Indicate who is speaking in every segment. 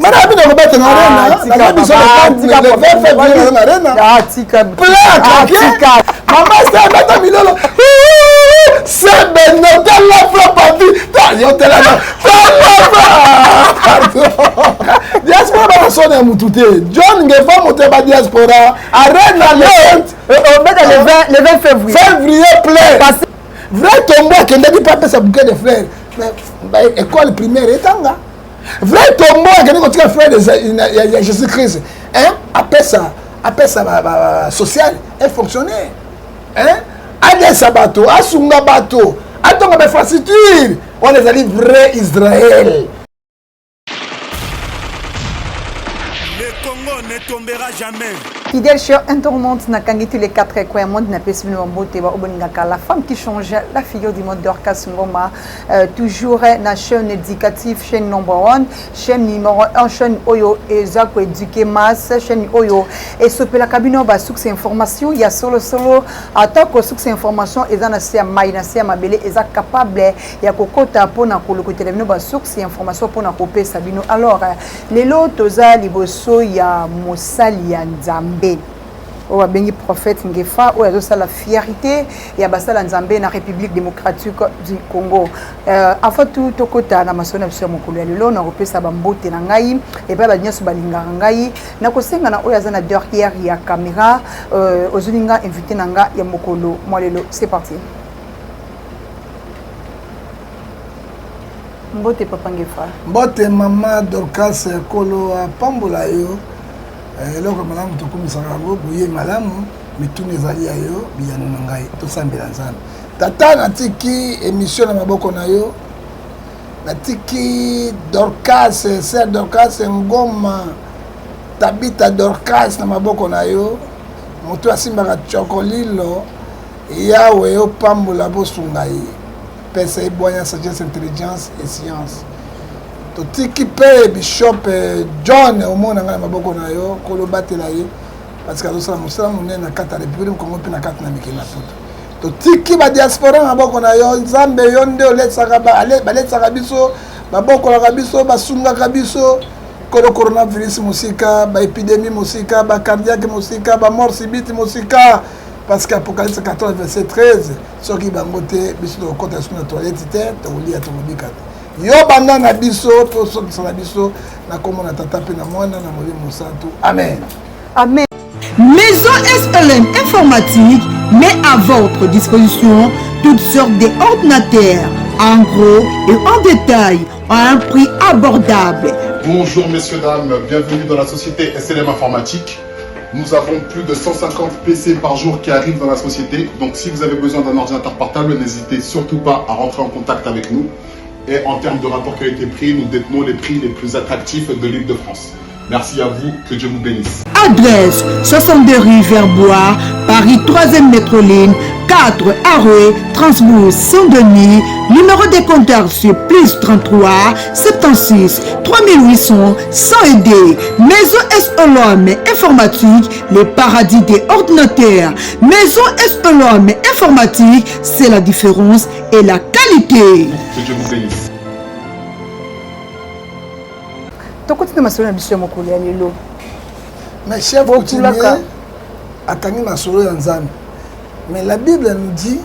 Speaker 1: Madame de Robert Narena, la biso le 20 février Narena.
Speaker 2: Ah, tika.
Speaker 1: Maman, c'est mettre milolo. C'est Benoît la frappe à vie. Yo te la. Diaspora ba sonne à Moutoute. John Ngefa monte ba diaspora. Arena
Speaker 2: le 20 février.
Speaker 1: Février plein. Vrai tombeau qui n'a pas fait sa bouquet de fleurs. Mais école primaire etanga. Vrai tombeau qui n'a pas fait de Jésus-Christ. Hein? Après ça social et fonctionnaire. Hein? Adé Sabato, Asunga Bato, Atonga Befasitir. On les a dit vrai Israël.
Speaker 3: Le Congo ne tombera jamais.
Speaker 2: Fidèle cher internaute, n'a qu'à tous les 4 coins monde n'a pas suivi mon beauté la femme qui change la figure du monde Dorcas Ngoma toujours la chaîne éducative chaîne number 1 chaîne numéro 1 chaîne Oyo et Zako éduquer masse chaîne Oyo et ce que la cabine va source information il y a solo en tant que source information et dans c'est maïna c'est mabele et ça capable il y a kokota pour na ko le côté de ba source information pour na copier sabino alors les lots za liboso ya mosali ya nzambe o bengi prophète Ngefa o azo la fierté ya basala nzambe na République démocratique du Congo afa tout tokota na masona biso mokolo ya lelo na kopesa bambote na ngai et pa ba nyaso balinga ngai na kosenga na o yaza na derrière ya caméra ozulinga invité na nga ya mokolo moi lelo c'est parti mbote papa Ngefa
Speaker 1: mbote mama Dorcas kolo pambola yo eloko malamu tokumisaka yango boye malamu mituni ezali ya yo biyano na ngai tosambela nzambe tata natiki émission na maboko na yo natiki Dorcas sœur Dorcas Ngoma Tabita Dorcas na maboko na yo moto asimbaka chokolilo yawe yo pambola bosunga ye pesa ebonya sagesse intelligence et science totiki pe bishop John omona ngana maboko na yo kolobatela ye parce que azosala mosala monene na kata république Congo pe na kata na mikili na poto totiki ba diaspora maboko na yo nzambe yo nde oletsaka baletsaka biso babokolaka biso basungaka biso kolo coronavirus mosika ba épidémie mosika ba cardiaque mosika ba mort subite mosika parce que Apocalypse 14 verset 13 soki bango te biso kokota sur na toilette te tolia tomobika yo banda na biso to sokisa na biso na kombo na tata pe na mwana na molimo santu amen
Speaker 2: amen.
Speaker 4: Maison SLM informatique met à votre disposition toutes sortes d'ordinateurs en gros et en détail à un prix abordable.
Speaker 5: Bonjour messieurs dames, bienvenue dans la société SLM informatique. Nous avons plus de 150 PC par jour qui arrivent dans la société. Donc si vous avez besoin d'un ordinateur portable, n'hésitez surtout pas à rentrer en contact avec nous. Et en termes de rapport qualité-prix, nous détenons les prix les plus attractifs de l'île de France. Merci à vous, que Dieu vous bénisse.
Speaker 4: Adresse 62 rue Verbois, Paris 3e métro-ligne, 4 Arrêt, Transbourg, Saint-Denis. Numéro de compteur sur plus 33 76 3800 100 Maison SLM informatique, les paradis des ordinateurs. Maison SLM informatique, c'est la différence et la qualité.
Speaker 5: Que Dieu vous bénisse.
Speaker 2: Tokoti masolo na biso mokolo ya lelo.
Speaker 1: Mais chef coutumier akangi masolo ya nzambe. Mais la Bible nous dit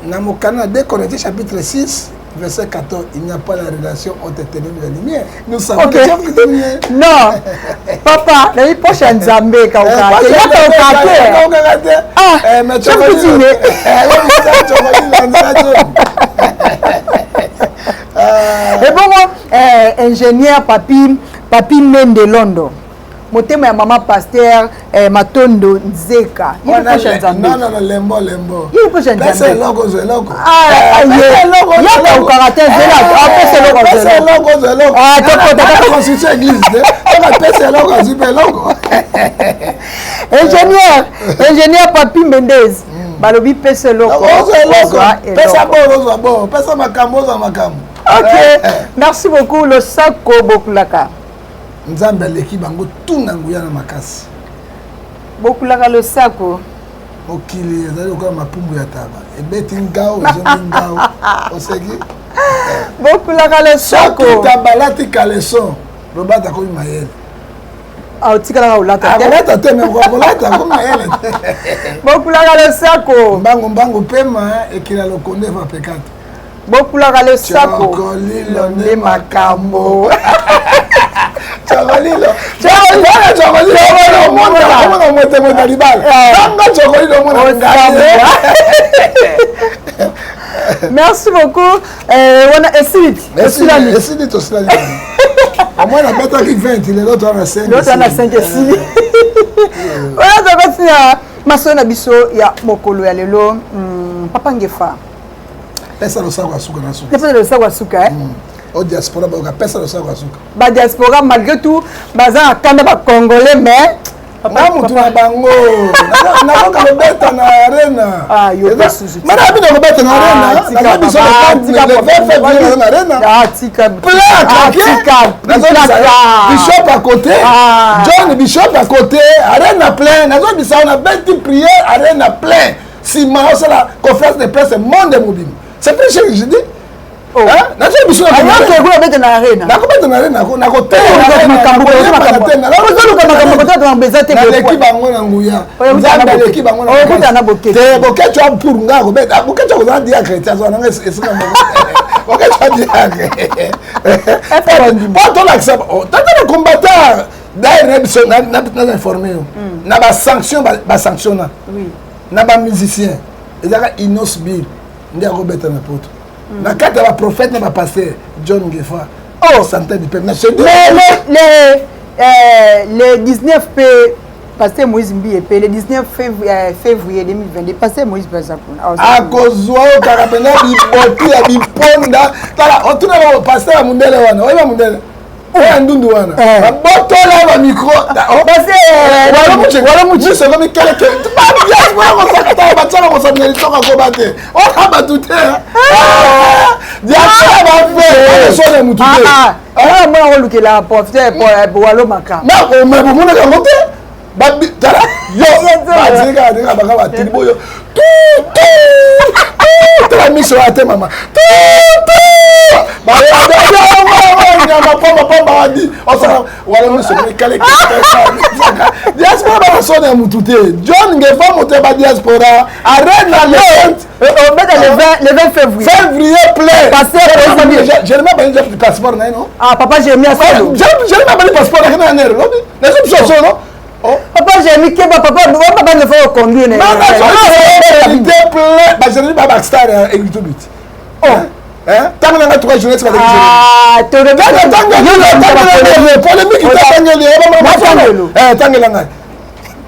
Speaker 1: dans mon canal dès qu'on était chapitre 6 verset 14, il n'y a pas la relation entre ténèbres et la lumière. Nous savons que chef coutumier.
Speaker 2: Non. Papa, la prochaine nzambe ka okate.
Speaker 1: Mais chef coutumier.
Speaker 2: Et bon, ingénieur Papi Mende Londo. Motema ya mama pasteur Matondo Nzeka.
Speaker 1: Non, lembo.
Speaker 2: Il prochain nzambe.
Speaker 1: C'est logo.
Speaker 2: Ah, il karaté
Speaker 1: c'est logo. Ah, tu constitue église. C'est logo.
Speaker 2: Ingénieur Papi Mendez. Balobi pese logo.
Speaker 1: Pesa bon. Pesa makambo.
Speaker 2: Ok. Merci beaucoup le Sako Bokulaka.
Speaker 1: Nzambe leki bango tuna nguya na makasi.
Speaker 2: Bokulaka le Sako.
Speaker 1: Okili ezali ko mapumbu ya taba. Ebeti ngao ezongi ngao. Oseki.
Speaker 2: Bokulaka le Sako.
Speaker 1: Tabalati kaleson. Robert comme Maël.
Speaker 2: Ah, tu as la
Speaker 1: Ah, Robert te mais Robert comme Maël.
Speaker 2: Beaucoup la le sako.
Speaker 1: Mbango pema et qu'il a le connaît va pécato.
Speaker 2: Beaucoup la le sako.
Speaker 1: Chocolilo ne
Speaker 2: makambo.
Speaker 1: Chocolilo. Chocolilo mon mon talibal. Tanga chocolilo mon
Speaker 2: Merci beaucoup. On a essayé.
Speaker 1: Essayé tout cela. Au moins la bête qui 20, l'autre en a 5.
Speaker 2: L'autre en a 5 ici. Voilà, donc aussi ma soeur Nabiso ya mokolo ya lelo papa ngefa.
Speaker 1: Pesa lo sago asuka na suka.
Speaker 2: Pesa lo sago asuka
Speaker 1: Au diaspora ba pesa lo sago asuka.
Speaker 2: Ba diaspora malgré tout baza kanda ba congolais mais
Speaker 1: papa mutu na bango. Na ko ka beta na arena.
Speaker 2: Ah yo ba susu.
Speaker 1: Mana bi na ko beta na arena. Na biso na arena.
Speaker 2: Ah tika.
Speaker 1: Tika. Bishop à côté. John Bishop à côté. Arena plein. Na zo bisa on a 20 prières arena plein. Si ma c'est la conférence de presse monde mobile. C'est plus cher que je dis.
Speaker 2: Oh.
Speaker 1: Hein? Na zo bisa
Speaker 2: na arena.
Speaker 1: Na ko beta na arena ko na ko te. Na l'équipe bango na nguya. Nzamba l'équipe bango na.
Speaker 2: Oh ko na boke.
Speaker 1: Te boke tu as pour nga ko beta. Boke tu ko dire chrétien zo na esika mo. Boke tu as dire. Pas ton accepte. T'as des combattants. D'ailleurs na informé. Na ba sanction ba sanctionna.
Speaker 2: Oui.
Speaker 1: Na ba musicien. Ezaka Inos Bill. Ndia ko beta na poto. Na kata ba prophète na ba pasteur John Ngefa. Oh, centaine de peuple.
Speaker 2: Le 19 p pasteur Moïse Mbi le 19 février 2022 pasteur Moïse Bazakuna.
Speaker 1: A kozwa o karabena bi boti ya bi ponda. Tala otuna ba pasteur Mundele wana. Oya Mundele. Oya ndundu wana. Botola ba micro. Wala muchi c'est comme quelqu'un. Ba bien wala ko sakata ba tsala ko sabneli toka ko bate. O ka ba tuté. Dia ba fe. So le mutu.
Speaker 2: Ah moi on luke la profiter pour walo maka.
Speaker 1: Na o me bu mona ka moté. Ba tala yo. Ba zika de ka ba ka tribo yo. Tala miso ate mama. Ba nyama pomba wadi osara wala miso ni kale ki diaspora ba so na mutute John Ngefa moté ba diaspora arène na
Speaker 2: le 20
Speaker 1: février plein
Speaker 2: passer
Speaker 1: je ne m'a pas dit passeport non.
Speaker 2: Ah papa j'ai mis ça
Speaker 1: je ne m'a pas dit passeport na nero na so non. Oh
Speaker 2: papa j'ai mis que papa ne faut conduire
Speaker 1: non plein ba je ne pas backstar et tout bit. Oh hein tant que 3 jours c'est pas
Speaker 2: ah tu regardes
Speaker 1: polémique tangela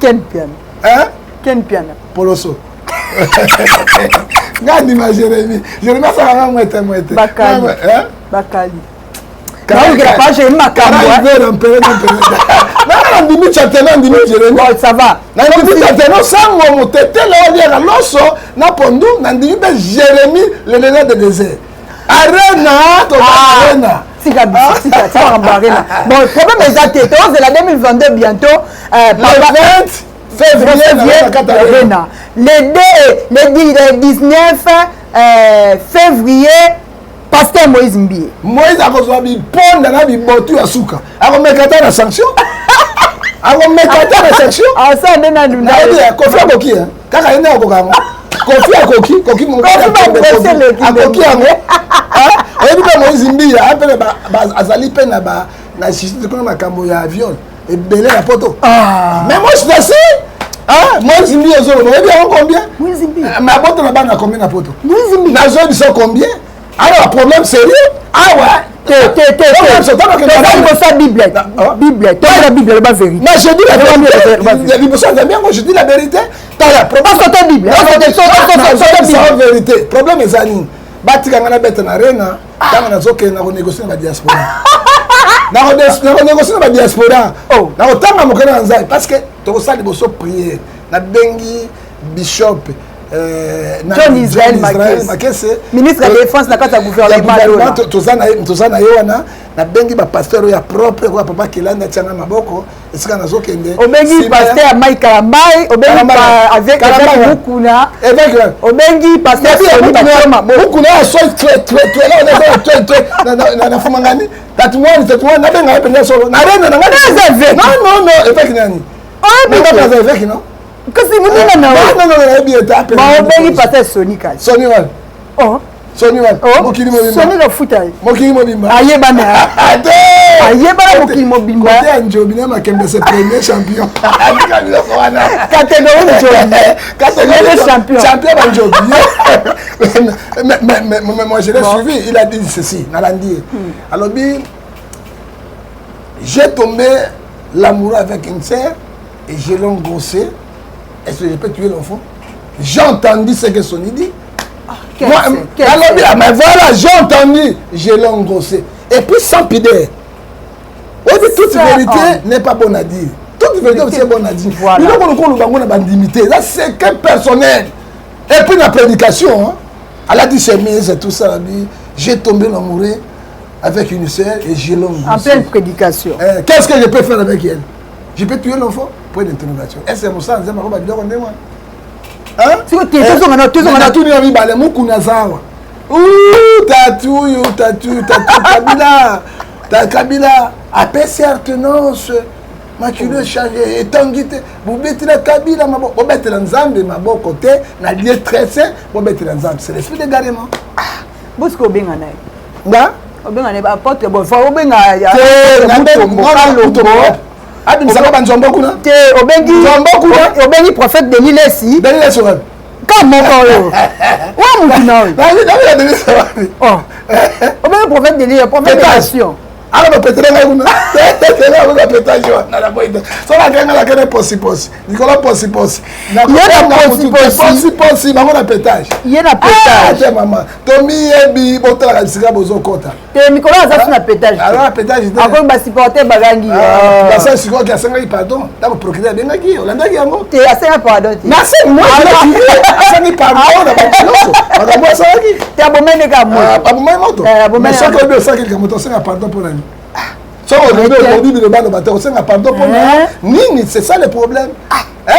Speaker 2: ken piano
Speaker 1: hein
Speaker 2: ken piano
Speaker 1: poloso ngani ma Jérémie ça va moi
Speaker 2: bakali
Speaker 1: hein
Speaker 2: bakali quand il pas j'ai makambo
Speaker 1: na ndimi chatena ndimi Jérémie
Speaker 2: ça va
Speaker 1: na ndimi chatena sango motetela oliera loso na pondu na ndimi be Jérémie le lézard de désert arena to arena
Speaker 2: Tika arena bon le problème est que c'est la 2022 bientôt
Speaker 1: le 20 février
Speaker 2: arena le 19 février pasteur Moïse Mbi
Speaker 1: Moïse a reçu bi ponda na bi botu ya suka akomekata na sanction akomekata na sanction
Speaker 2: ça ndena
Speaker 1: na dia kofi akoki kaka ene akokango kofi akoki mon akoki yango oyebi mpe Moïse Mbi apele azali mpe na justice kuna makambo ya avion ebele na poto mais moi je suis assis Moïse Mbi ozoloba oyebi yango combien
Speaker 2: Moïse Mbi
Speaker 1: mais aboto na bana combien na poto
Speaker 2: Moïse Mbi
Speaker 1: nazo biso combien alors problème sérieux ouais
Speaker 2: Bible toi la Bible la vérité
Speaker 1: mais je dis la vérité je dis la vérité tala problème
Speaker 2: c'est Bible
Speaker 1: c'est la vérité problème ezali batika ngana beta na arena tanga nazoke na renégocier na diaspora na renégocier na diaspora na kotanga mokana nzai parce que to sali boso prière na bengi bishop
Speaker 2: John Israël Makese ministre de défense na kata gouvernement
Speaker 1: tozana ye wana na bengi ba pasteur ya propre kwa papa Kelanda tianga maboko esika nazokende
Speaker 2: obengi pasteur Mike Kalambai obengi avec Mukuna obengi pasteur
Speaker 1: Mukuna so na fumangani tatouane na benga penda solo na rena na ngani non effect nani mais avec non
Speaker 2: kasi munina na
Speaker 1: non bien tapé
Speaker 2: ma obengi pasteur Sonika
Speaker 1: Soniwal Soniwal mokili mobimba
Speaker 2: Sonika futa
Speaker 1: mokili mobimba
Speaker 2: ayebana mokili mobimba
Speaker 1: côté ya Njobi na Makembe c'est premier champion
Speaker 2: catégorie Njobi
Speaker 1: champion ba Njobi mais moi je l'ai suivi il a dit ceci Nalandi alors j'ai tombé l'amoureux avec une sœur et je l'ai engrossé. Est-ce que je peux tuer l'enfant? J'ai entendu ce que Sony dit. Moi, alors, mais voilà, j'ai entendu, je l'ai engrossé. Et puis sans pudeur. On dit toute vérité n'est pas bonne à dire. Toute vérité aussi est bonne à dire. Il faut qu'on ait bandimité. Là, c'est que personnel. Et puis la prédication, hein, elle a dit chemise et tout ça. J'ai tombé l'amoureux avec une sœur et je l'ai engrossé.
Speaker 2: En pleine prédication.
Speaker 1: Qu'est-ce que je peux faire avec elle? Je peux tuer l'enfant? Point d'interrogation. Est-ce que c'est pour ça que je vais vous hein?
Speaker 2: Si vous êtes
Speaker 1: tout le monde Mukuna zawa. Tatou Kabila après certainance maculé changé et tangité vous mettez la Kabila mabo vous mettez l'ensemble mabo côté na lieu très sain vous mettez l'ensemble c'est l'esprit de garement
Speaker 2: bosko benga na
Speaker 1: nga
Speaker 2: obenga ne apôtre bon fa obenga ya
Speaker 1: Abi misaka banzombo kuna
Speaker 2: te obengi prophète Denis Lesi ka moko yo wa mukina yo obengi prophète Denis prophète de nation
Speaker 1: ala bapetelenga kuna tetela kuna pétage na la boide so la ganga la kene posi Nicolas posi na posi bango na pétage
Speaker 2: yena pétage
Speaker 1: maman tomi yebi botala sika bozo kota
Speaker 2: te Nicolas aza na pétage
Speaker 1: ala pétage
Speaker 2: ako ba supporter bagangi
Speaker 1: ba sa siko ki asenga pardon ndako procureur bengaki olandaki yango
Speaker 2: te asenga pardon te
Speaker 1: na se moi asenga pardon na bakiloso bakambo asengi
Speaker 2: te abomene ka moto
Speaker 1: abomene moto mais soko obi osaki ka moto asenga pardon pour nani c'est ça le problème.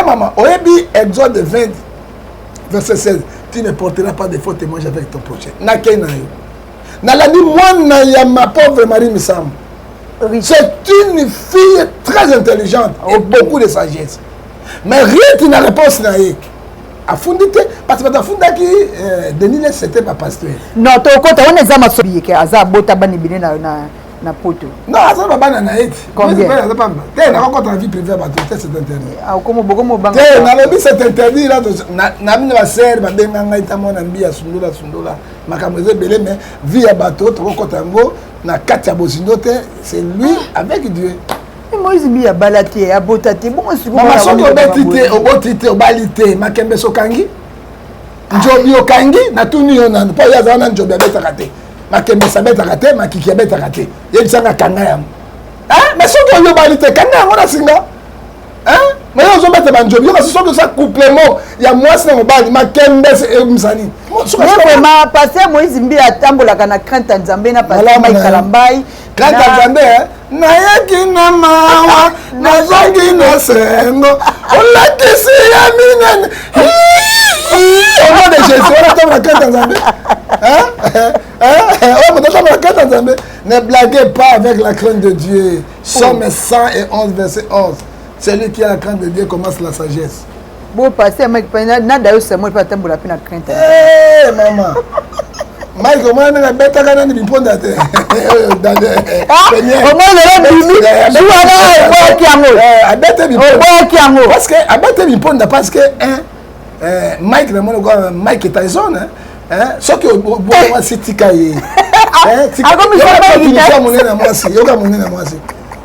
Speaker 1: Maman, Oebi, Exode 20, verset 16, tu ne porteras pas de faux témoignages avec ton prochain. Nalani, moi, ma pauvre Marie Missam. C'est une fille très intelligente et beaucoup de sagesse. Mais rien qui n'a réponse naïe. A fondité parce que dans fondaki Denis c'était pas pasteur.
Speaker 2: Non, to ko ta wana zama so bieke aza bota bani bine na poto.
Speaker 1: Non, ça va pas na net. Combien? T'es na encore ta vie privée ba tout c'est interdit.
Speaker 2: Ah comme banga.
Speaker 1: T'es na le c'est interdit là na mine ba serre ba benga ngai ta mona mbia sundola makamweze belé mais vie ya bateau to ko tango na kati ya bozindote c'est lui avec Dieu.
Speaker 2: Moïse bi ya balati ya botati bon siko
Speaker 1: mama soki obetite obotite obalite makembe sokangi njobi okangi na tuni yo na po ya zana njobi abetaka te makembe sabetaka te makiki abetaka te yebisanga kanga yango mais soki oyo balite kanga yango na singa mais yo ozobeta banjobi yo kasi soki sa couplement ya mwasi na mobali makembe ebimsani
Speaker 2: vraiment pasteur Moïse mbi atambolaka na crainte nzambe na pasteur Mike Kalambai
Speaker 1: crainte nzambe nayaki na mawa nazongi na sengo olakisi ya minene au nom de Jésus on attend la crainte nzambe on attend la crainte nzambe ne blaguez pas avec la crainte de Dieu. Somme 111 verset 11 celui qui a la crainte de Dieu commence la sagesse.
Speaker 2: Bon pasteur Mike na dayo c'est moi pas tambola pina crainte.
Speaker 1: Maman Mike, comment on a bêta quand on est biponda te? Parce que abate biponda parce que Mike na mono quoi Mike Tyson ce que bon c'est tikaye.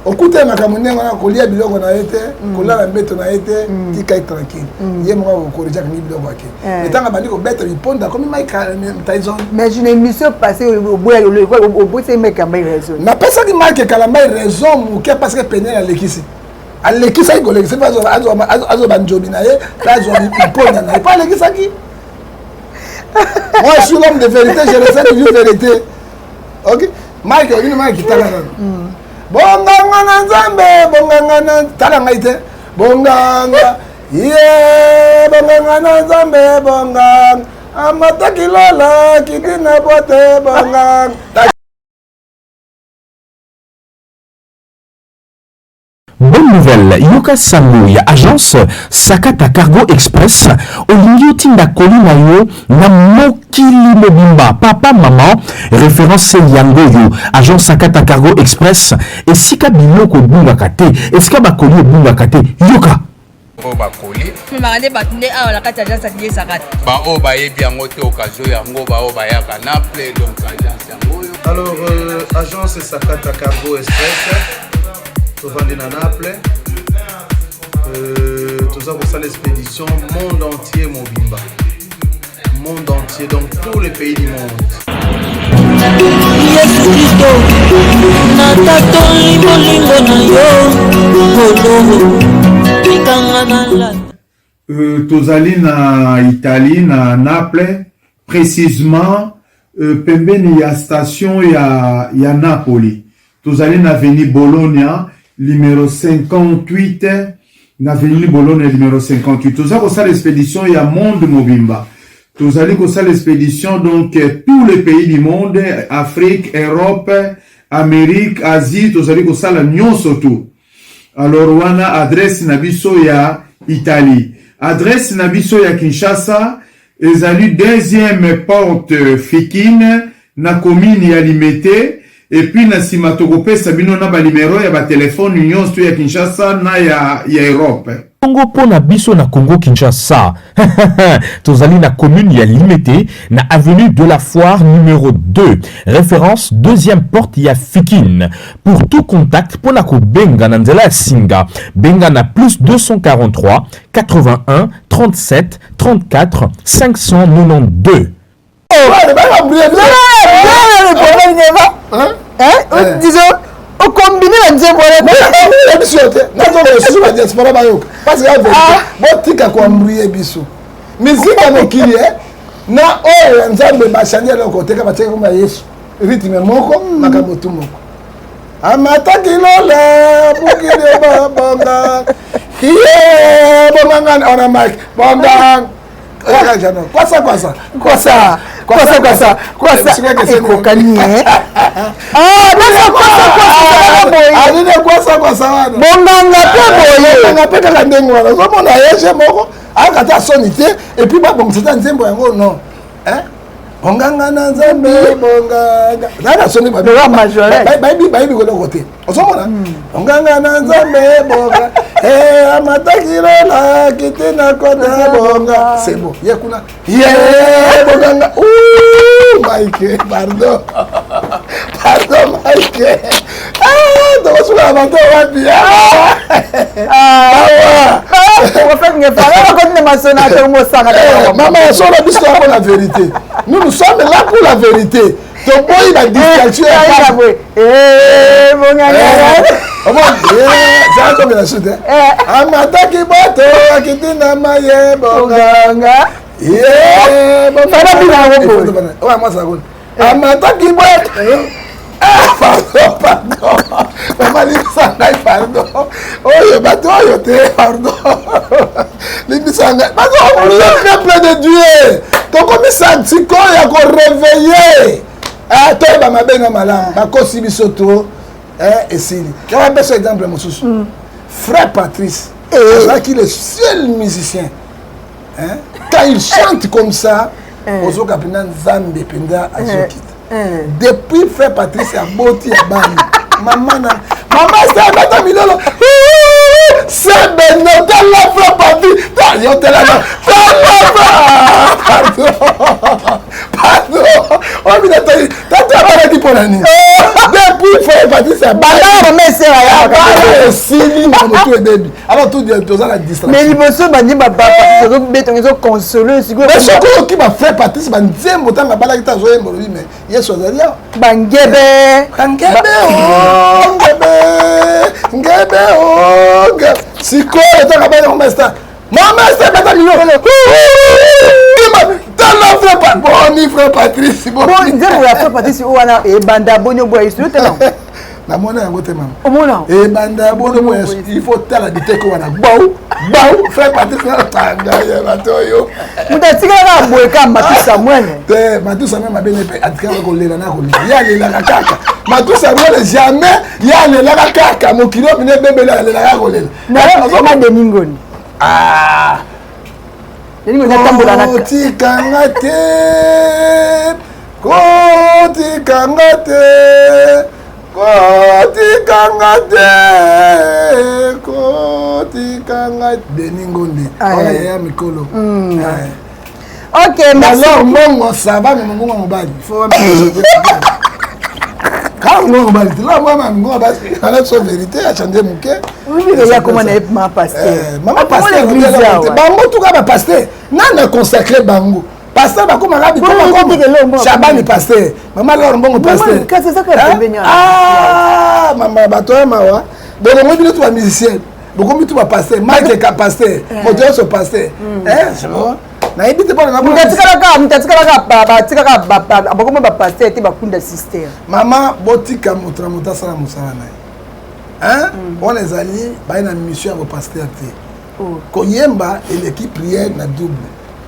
Speaker 1: Okute makamune ngana kolia biloko na ete kolala mbeto na ete tika tranquille ye mo ko korija ka biloko ake etanga bandi ko beta biponda comme Mike Tyson
Speaker 2: mais une émission passée au bout c'est Mike Kalambai raison
Speaker 1: na pesa ki Mike Kalambai raison muke parce que penel alekisi alekisa ko lekisa pas azo banjobi na ye azo biponda na pas alekisa ki Moi, je suis l'homme de vérité, je ressens de vivre vérité. Ok? Mike, il y a Mike qui t'a là. Bonganga na Nzambe, bonganga na talanga ite. Bonganga, yeah, bonganga na Nzambe, bonganga. Amata kilala, kidina bote, bonganga.
Speaker 6: Bonne nouvelle, Yoka Sango ya agence Sakata Cargo Express olingi otinda kolina yo na mokili mobimba papa maman référence yango yo agence Sakata Cargo Express esika biloko bungaka te esika bakoli bungaka te yoka
Speaker 7: bakoli
Speaker 8: mimangande batunde awa na kati agence akili Sakata
Speaker 7: bao bayebi yango te occasion yango bao bayaka na ple donc agence yango yo.
Speaker 9: Alors agence Sakata Cargo Express Tovandi na Naples, tous avons ça l'expédition monde entier mobimba, monde entier donc tous les pays du monde. Tozali na Italie na Naples, précisément pembeni ya station ya Napoli. Tozali na avenue Bologna numéro 58, l'avenue Bologna numéro 58. Tout ça, c'est l'expédition, il y a monde mobimba. Tout ça, c'est l'expédition, donc, tous les pays du monde, Afrique, Europe, Amérique, Asie, tout ça, c'est la Nyon surtout. Alors, on a adresse Nabiso ya Italie. Adresse Nabiso ya Kinshasa, et ali deuxième porte Fikine, na commune ya Limete, et puis na simatogopé sabino na ba numéro ya ba téléphone union sto ya Kinshasa na ya Europe.
Speaker 6: Congo pona biso na Congo Kinshasa. Tozali na commune ya Limete na avenue de la Foire numéro 2. Référence deuxième porte ya Fikine. Pour tout contact pona ko benga na nzela singa. Benga na plus 243 81 37 34 592.
Speaker 2: Disons, au combiné, on dit
Speaker 1: parce que botika ko ambriye biso mizika mokili na oyo nzambe bashania le côté ka bateka kuma Yesu rythme moko makambo tu moko amata kilola bukile babanga iye bomanga ona mic bonga kwasa bonganga peka ka ndengo wana ozomona yeshe moko akata soni te epuis babongisata nzembo yango non bonganga na Nzambe bonganga nana soni bayibi koloko te ozomona bonganga na Nzambe bonga amatakilola kiti na kota bonga c'est bon ye kuna ye bonganga Mike pardon Mike tokosula bato wapi mama yasona biso yako la vérité nous sommes là pour la vérité toboyi na distraction amataki bato akiti na maye bonganga amataki bato pardon mama libisa ngai pardon oyo bato oyo te pardon libisa ngai bato plein de Dieu tokomisa ntiko ya koreveille toyeba mabe na malamu bakosi biso to esili yaba beso exemple mosusu frère Patrice azalaki le seul musicien quand il chante comme ça ozoka mpena Nzambe mpenza azokita depuis frère Patrice a boti ya bani maman c'est bata milolo c'est benote la frère Patrice yo tela pardon on vient de tata bana di ponani depuis frère Patrice a bana mais c'est ya sili na moto ebebi alors tout dire tous la distraction
Speaker 2: mais liboso bandi baba Patrice beto nzo consoler sigo
Speaker 1: mais soko ki ba frère Patrice ba nzembo tanga bala kita zo yembo mais yeso zalia
Speaker 2: bangebe sikoyo tanga bana master mama c'est bata milio
Speaker 1: non, frère Patrice. Bon, ni frère Patrice.
Speaker 2: Bon, frère Patrice, ou ana et banda bonyo boy, c'est non.
Speaker 1: Na mona yango te maman.
Speaker 2: Au mona.
Speaker 1: Et banda bonyo boy, il faut tala bite ko wana. Bao, frère Patrice na tanga ya batoyo.
Speaker 2: Muta tika boy ka Matu Samuel.
Speaker 1: Te Matu Samuel mabene pe atika ko lela na ko. Ya lela kaka. Matu Samuel jamais ya lela kaka mokilo bine bebela lela ko lela.
Speaker 2: Na ma de ningoni.
Speaker 1: Ah.
Speaker 2: Deningo na tambola na.
Speaker 1: Kotikanga te. Kotikanga te. Kotikanga Beningonde. Voilà, ya mikolo.
Speaker 2: Ok, merci.
Speaker 1: Alors, mongo ça va, mais mongo mobali. Il faut quand mongo mobali, là moi mongo mobali, on a son vérité à changer mouké.
Speaker 2: Oui, il y a comment maman pasteur.
Speaker 1: Maman pasteur, bango tout cas pasteur. Nana consacré bango. Pasteur bakoma rabi comme Chaban pasteur. Maman leur bon pasteur.
Speaker 2: Qu'est-ce que ça fait?
Speaker 1: Ah, maman batoya mawa. Bon, moi je suis musicien. Beaucoup tu vas pasteur, Mike est pasteur. Mon Dieu ce pasteur. C'est bon. Na ibite pas na
Speaker 2: mutatika bakoma ba pasteur te bakunda sister.
Speaker 1: Maman botika mutra sala musala na. Hein? On les alliés, ba na mission au pasteur te. Koyemba et l'équipe prière na double.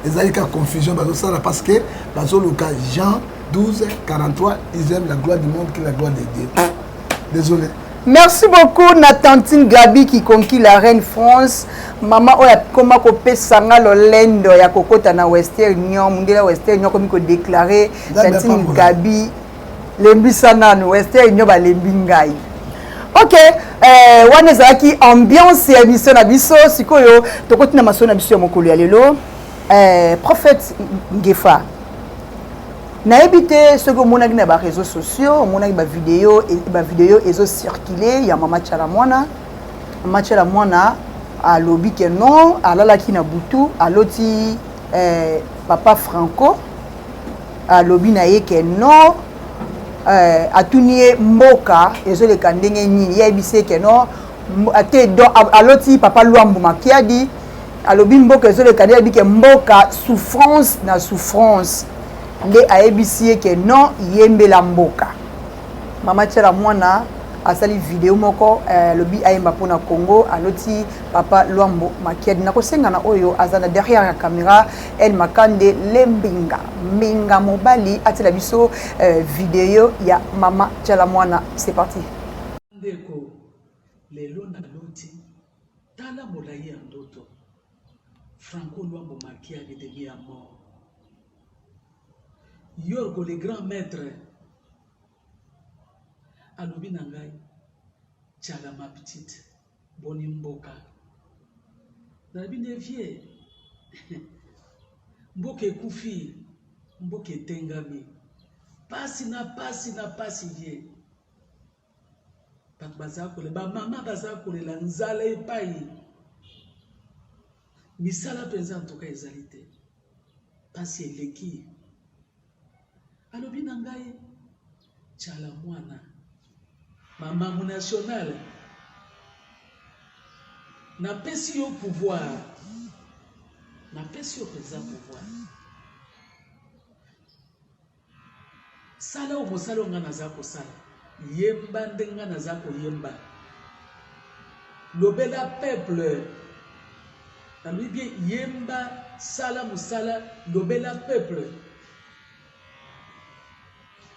Speaker 1: Les alliés qui confusion parce que Jean 12, 43, ils aiment la gloire du monde qui est la gloire de Dieu. Désolé.
Speaker 2: Merci beaucoup Natantine Gabi qui conquit la reine France. Maman oya koma ko pesanga lolendo ya kokota na Western Union, mundela Western Union comme ko déclarer Natantine Gabi lembisana no Western Union ba lembingai. Ok, wana zaki ambiance ya émission na biso sikoyo tokoti na maso na biso ya mokolo ya lelo. Prophète Ngefa. Na ebité ce que monaki na ba réseaux sociaux, monaki ba vidéo ezo circuler ya mama Chalamwana. Mama Chalamwana a lobi que non, alala ki na butu, aloti papa Franco a lobi na ye que non, atunie mboka ezo le kandenge nini ya ebise que non, ate do aloti papa Luambo Makiadi alobi mboka ezole kadea bike mboka souffrance na souffrance nde ayebisie ke non yembela mboka mama Tchela mwana asali vidéo moko lobi ayemba pona Congo aloti papa Luambo Makiadi na kosenga na oyo azana derrière la caméra El Makande Lembinga Minga mobali atela biso vidéo ya mama Tchela mwana. C'est parti.
Speaker 10: Ndeko lelo na loti tala molayi ya ndoto Franco Luambo Makiadi de vie à mort. Yorgo le grand maître alobi na ngai Tchala ma petite boni mboka nalobi ne vie mboka ekufi mboka etengami pasi na vie bato bazala kolela bamama bazala kolela nzala epai misala mpenza ntoka ezali te pasi eleki alobi na ngai Tchala mwana mama nationale napesi yo pouvoir napesi yo mpenza pouvoir sala o mosala nga naza kosala yemba ndenge nga naza koyemba lobela peuple nalobi bien yemba sala mosala lobela peuple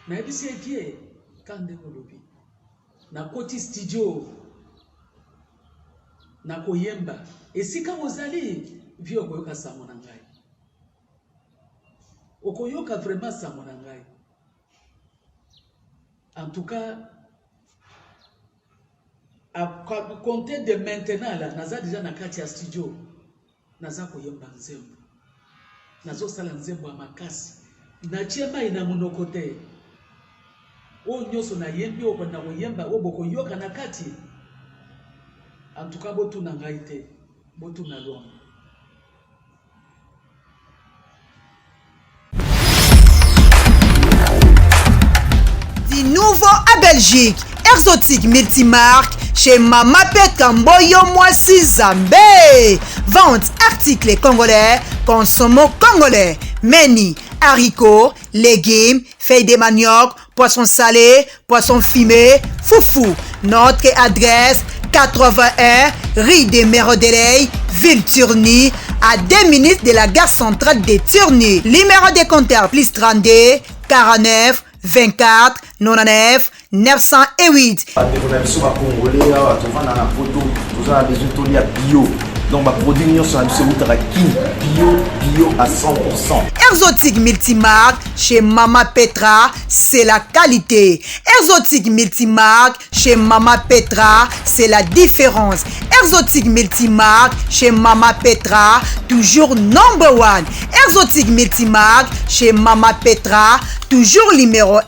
Speaker 10: nayebisi ekie ka ndenge olobi nakoti studio nakoyemba esika ozali vi okoyoka sango na ngai okoyoka vraiment sango na ngai en tout cas à compter de maintenant là naza déjà na kati ya studio naza koyemba nzembo nazosala nzembo ya makasi natie mai na monoko te o nyoso na yembi oko na koyemba o bokoyoka na kati en tout cas botu na ngai te botu na Luambo.
Speaker 4: Du nouveau à Belgique, exotique multimarque chez Mama Pet Kamboyo Mwasi Zambé. Vente articles congolais, consommons congolais. meni, haricots, légumes, feuilles de manioc, poisson salé, poisson fumé, foufou. Notre adresse 81 rue des Mérodeley, ville Turny, à 2 minutes de la gare centrale de Turny. Numéro de compteur plus 32 49 24 99 908.
Speaker 11: Donc, ma produit bio à 100%.
Speaker 4: Exotique Multimarque chez Mama Petra, c'est la qualité. Exotique Multimarque chez Mama Petra, c'est la différence. Exotique Multimarque chez Mama Petra, toujours number one. Exotique Multimarque chez Mama Petra, toujours numéro 1.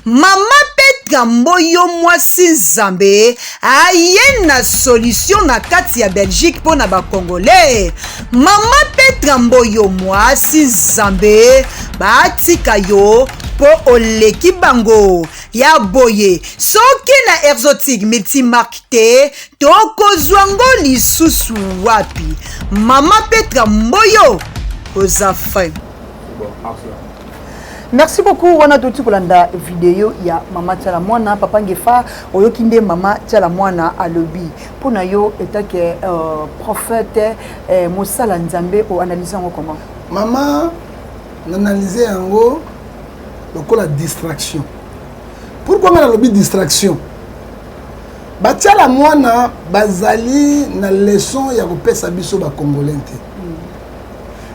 Speaker 4: Mama Petra Mboyo Mwasi Zambé, aye na solution na kati ya Belgique pour na ba Congolais. Mama Petra Mboyo Mwasi Zambé, batika yo po oleki bango ya boye. Soki na Exotique Multimarque te, tokozwango lisusu wapi. Mama Petra Mboyo ozafe.
Speaker 2: Merci beaucoup wana toti kolanda vidéo ya Mama Tchala Mwana papa ngefa oyokinde Mama Tchala Mwana alobi pona yo etake prophète Mosala Nzambe o analyser ngo comment
Speaker 1: Mama n'analyser yango lokola distraction. Pourquoi ngana lobi distraction? Ba Tchala Mwana bazali na leçon ya kopesa biso ba congolais.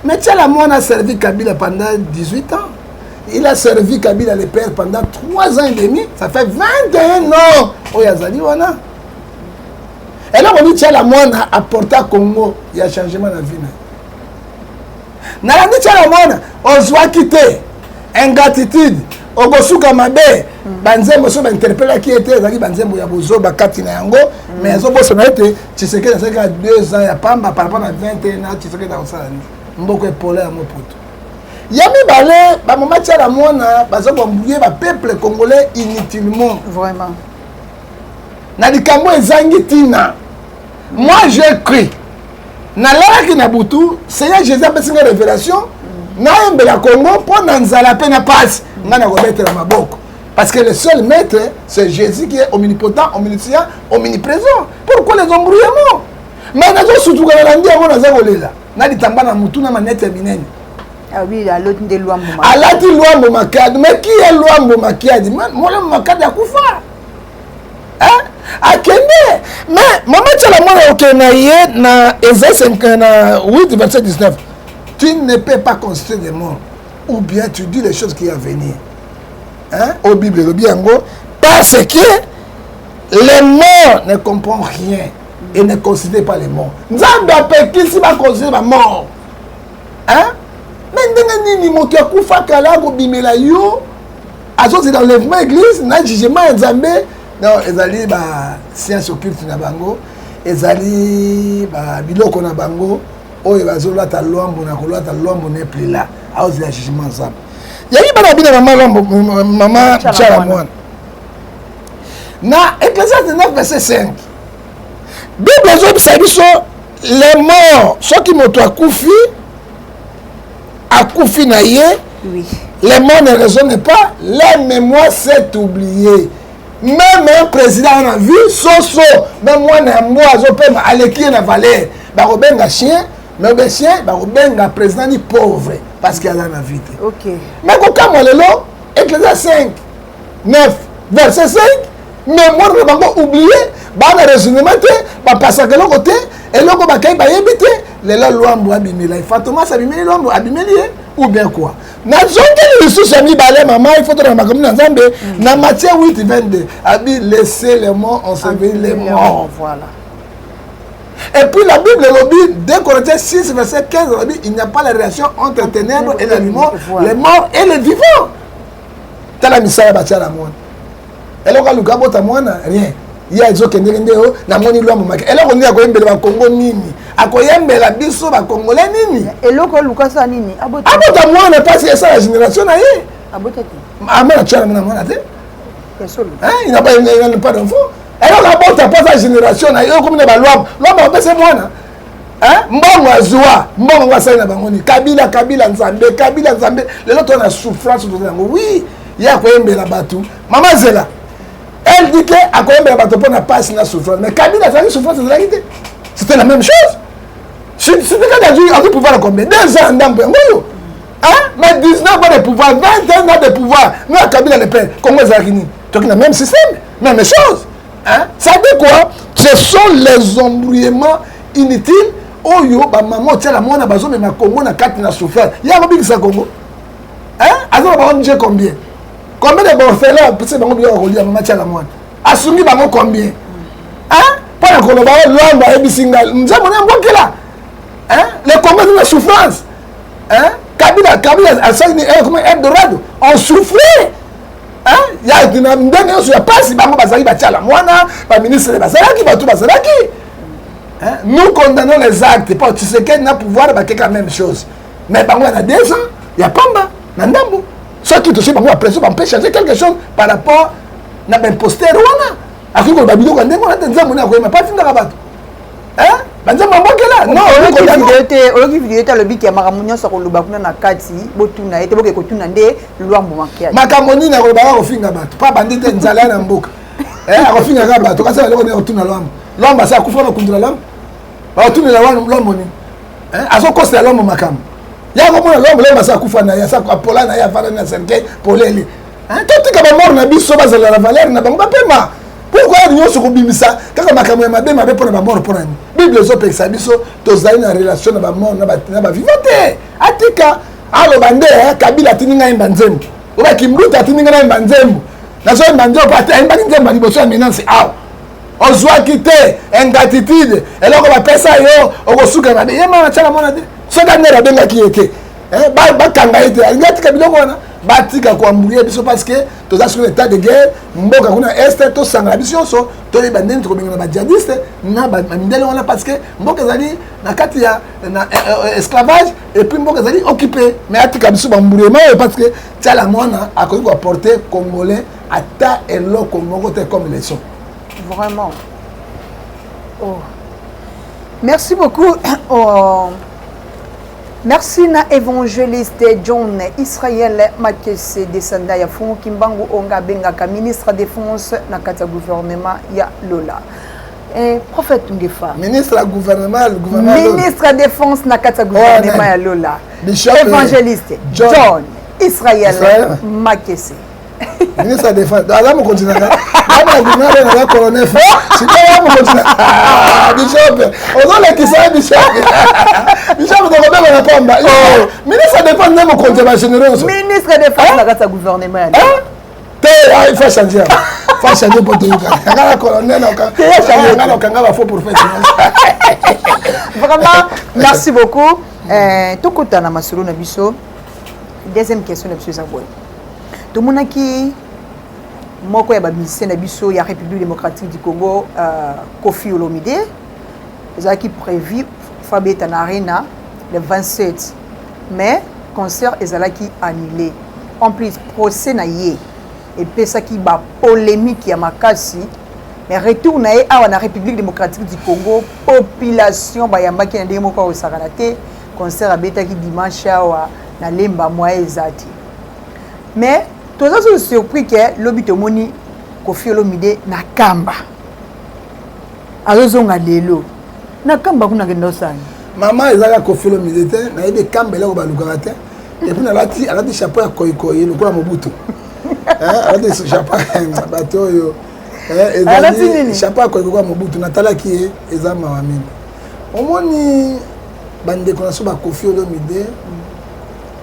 Speaker 1: Mais Tchala Mwana a servi Kabila pendant 18 ans. Il a servi Kabila le père pendant 3 ans et demi. Ça fait 21 ans. Oyazali wana. Et là, on dit Tchala Mwana a apporté à Congo. Il y a changement de la vie. Nalandi Tchala Mwana, on soit quitté. Ingratitude. Ogosuka mabe. Banzembo so interpellé qui était ezali banzembo ya bozo bakati na yango. Mais zo boso na été Tshisekedi ça fait 2 ans ya pamba par rapport à 21 ans Tshisekedi na osala ni. Mboko epole ya mopoto. Yami balé, ba Mama Tchala Mwana, bazo bambouyer ba peuple congolais inutilement.
Speaker 2: Vraiment.
Speaker 1: Na likambo ezangi tina. Moi j'ai cru. Na la ki na butu, Seigneur Jésus a fait une révélation. Na yembe la Congo pour na nzala pe na passe. Nga na remettre la maboko. Parce que le seul maître, c'est Jésus qui est omnipotent, omniscient, omniprésent. Pourquoi les embrouillements? Mais na zo sutu ka na ndia ngona za kolela. Na litamba na mutu na manete minene.
Speaker 2: Ah oui, à l'autre de Luambo.
Speaker 1: À l'autre Luambo Makadi. Mais qui est Luambo Makadi? Moi, le Makadi a Koufa. Hein? A Kende. Mais, Mama Tchala Mwana Okenaye, na Esaïe 8, verset 19. Tu ne peux pas construire des morts. Ou bien tu dis les choses qui vont venir. Hein? Au Bible, le Biango. Parce que les morts ne comprennent rien. Et ne considèrent pas les morts. Nous avons qui s'y va considérer les morts. Hein? Mais ndenge nini moto ya kufa kala ko bimela yo azo c'est l'enlèvement église na jugement nzambe non ezali ba science occulte na bango ezali ba biloko na bango oyo bazo lata lwambo na kolata lwambo ne plus là azo c'est jugement nzambe yaki bana bina mama lwambo Mama Tchala Mwana na Ecclésiaste 9 verset 5 Bible zo biso les morts ceux qui moto akufi Akoufi naye, oui. Les morts ne raisonnent pas, leur mémoire s'est oubliée. Même un président a vu, Soso, même moi, moi, je peux aller qui na valeur. Bah, Robenga chien, mais le chien, bah, Robenga président ni pauvre, parce qu'il y a la vie.
Speaker 2: Ok.
Speaker 1: Mais quand on est là, Ecclésiaste 5, 9, verset 5, mémoire ne va pas oublier, bah, le raisonnement, bah, parce que l'autre côté, et l'autre côté, bah, éviter. Les lois m'ont abîmé là. Fatouma s'abîmer les lois m'ont abîmé ou bien quoi? N'a jamais les sous amis balai maman il faut que dans ma commune en Zambie. Dans Matthieu 8 22 abi laisser les morts ensevelir les morts.
Speaker 2: Voilà.
Speaker 1: Et puis la Bible le dit 2 Corinthiens 6 verset 15 dit il n'y a pas la relation entre les ténèbres et les morts, les morts et les vivants. T'as la misère à Tchala Mwana. Et là quand Lucas bota Mwana rien. Il y a des gens qui ont na moni lwa momaka. Et là on dit à Koyembele ba Congo nini. A Koyembele biso ba Congolais nini.
Speaker 2: Et là ko Lucas ça nini.
Speaker 1: Abota Mwana parce que ça la génération na yé.
Speaker 2: Abota ti.
Speaker 1: Amana Tchala Mwana te.
Speaker 2: Personne.
Speaker 1: Hein, il n'a pas d'enfant. Et là abota pas sa génération na yé comme na ba lwa. Lwa ba pese Mwana. mbongo azwa mbongo wasali na bangoni kabila nzambe lelo to na souffrance to nango oui ya koyembela bato mama zela elle dit que akoyembela bato pour na passe na souffrance mais kabila ça souffrance de la idée c'était la même chose c'était quand a dû pouvoir combien 2 ans ndambo ngoyo mais 19 ans de pouvoir 21 ans de pouvoir nous à kabila le père Congo Zakini donc le même système même chose ça dit quoi ce sont les embrouillements inutiles oyo ba maman tiala mwana bazo me Congo na kati na souffrance ya bobikisa Congo azaba ba onje combien de orphelins parce bango bio ko lia maman tiala mwana asungi bango combien para ko ba lwamba ebisinga nzamo na mbokela le Congo de la souffrance Kabila asani comme Eldorado on souffrait ya dina ndenge yo ya pasi bango bazali ba tiala mwana ba ministre bazalaki batu bazalaki. Nous condamnons les actes, parce que tu sais qu'elle n'a pouvoir de la même chose. Mais il y a 2 ans, il y a pas de ceux qui touchent après ça, on peut changer quelque chose par rapport à l'imposteur. Après, on va dire qu'on a pas fini de rabattre. Non,
Speaker 2: on vidéo le but qui a maramonia sur le bakuna na kati, botuna ete boke kotuna nde luambo makia.
Speaker 1: Makamoni na ko ba ko finga bato, pas bandite nzala na mboka. Ako finga ka bato, kasa le ko na kotuna luambo. L'homme ça kufana kundula l'homme ba tuni la l'homme ni aso koste l'homme makam ya ko mona l'homme ça kufana ya sa apola na ya fana na senke poleli tout ka ba mort na biso ba la valeur na bango pema pourquoi nous se kobimisa kaka makam ya mabe pour na ba mort pour ni bible zo pekisa biso to zali na relation na ba mort na ba vivante atika alo bande kabila tininga imba nzembo oba kimruta tininga na imba nzembo na so imba nzembo pata imba nzembo liboso ya menace ozwaki te ingratitude eloko bapesa yo okosuka mabe ye mama tiala mwana te soki anere abengaki ye te bakanga ye te alingi atika biloko wana batika koambouye biso parce que toza sur l'état de guerre mboka kuna este tosangana biso nyonso toyeba ndeni tokobengana bajihadiste na bamindele wana parce que mboka ezali na kati ya esclavage et puis mboka ezali occupé mais atika biso bamboulement oyo parce que tiala mwana akoki koapporter congolais ata eloko moko te comme leçon.
Speaker 2: Vraiment. Oh. Merci beaucoup. Merci na évangéliste John Israël Makese descendant ya Fongo Kimbangu onga bengaka ministre de défense na kata gouvernement ya Lola. Prophète Ngefa.
Speaker 1: Ministre du gouvernement,
Speaker 2: ministre de défense na kata gouvernement ya Lola. Évangéliste John Israël Makese.
Speaker 1: Ministre de défense. Là, on continue. Là, on a colonel. Si on continue. Bishop. On a les qui sont Bishop. Bishop, on a pas de ministre de défense, on continue généreux.
Speaker 2: Ministre de défense, la carte gouvernement.
Speaker 1: Il faut changer. Il faut changer pour tout. Le colonel, on a faux professionnel.
Speaker 2: Vraiment, merci beaucoup. Tout le temps, on a Bisso. Deuxième question de M. Zaboy. Tout le monde qui moko ya bamisien na biso ya République démocratique du Congo Kofi Olomide ezaki prévu Fabeta na Arena le 27 mais concert ezalaki annulé en plus procès na ye et pesaki ba polémique ya makasi mais retour na ye awa na République démocratique du Congo population ba yambaki na ndenge moko osakana te concert abetaki dimanche awa na lemba moya ezati mais tous les surpris que l'obito moni Kofi Olomide na kamba azozonga lelo na kamba kuna kendo sana
Speaker 1: maman ezaka Kofi Olomide te na yebe kamba eloko balukaka te et puis alati chapeau ya koikoyi lokola Mobutu alati chapeau ya bato oyo ezali chapeau ya koikoyi ya Mobutu natalaki ye eza mawa mingi omoni bandeko na so ba Kofi Olomide